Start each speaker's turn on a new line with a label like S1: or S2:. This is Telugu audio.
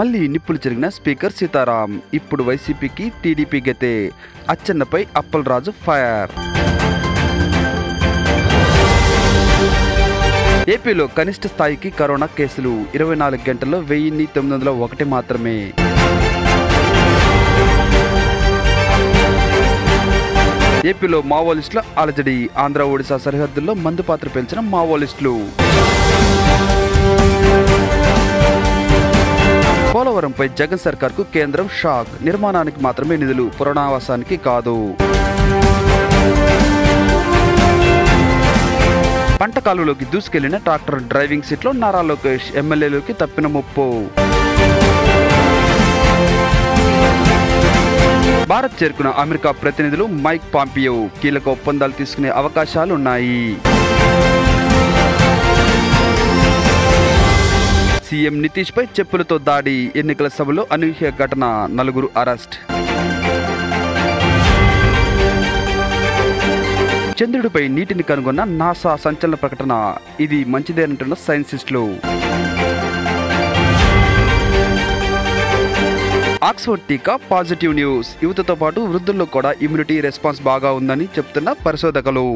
S1: మళ్ళీ నిప్పులు చెరిగిన స్పీకర్ సీతారాం. ఇప్పుడు వైసీపీకి టీడీపీ గతే. అచ్చెన్నపై అప్పలరాజు ఫైర్. ఏపీలో కనిష్ట స్థాయికి కరోనా కేసులు 24 గంటల్లో 1901 మాత్రమే. ఏపీలో మావోయిస్టుల అలజడి. ఆంధ్ర ఒడిశా సరిహద్దుల్లో మందుపాత్ర పేల్చిన మావోయిస్టులు. పోలవరంపై జగన్ సర్కార్కు కేంద్రం షాక్. నిర్మాణానికి మాత్రమే నిధులు, పునరావాసానికి కాదు. పంట కాలువలోకి దూసుకెళ్లిన ట్రాక్టర్. డ్రైవింగ్ సీట్లో నారా లోకేష్. ఎమ్మెల్యేలోకి తప్పిన ముప్పు. భారత్ చేరుకున్న అమెరికా ప్రతినిధులు మైక్ పాంపియో. కీలక ఒప్పందాలు తీసుకునే అవకాశాలున్నాయి. సీఎం నితీష్ పై చెప్పులతో దాడి. ఎన్నికల సభలో అనూహ్య ఘటన. 4 అరెస్ట్. చంద్రుడిపై నీటిని కనుగొన్న నాసా సంచలన ప్రకటన. ఇది మంచిదేనంటున్న సైంటిస్టులు. ఆక్స్ఫర్డ్ టీకా పాజిటివ్ న్యూస్. యువతతో పాటు వృద్ధుల్లో కూడా ఇమ్యూనిటీ రెస్పాన్స్ బాగా ఉందని చెప్తున్న పరిశోధకులు.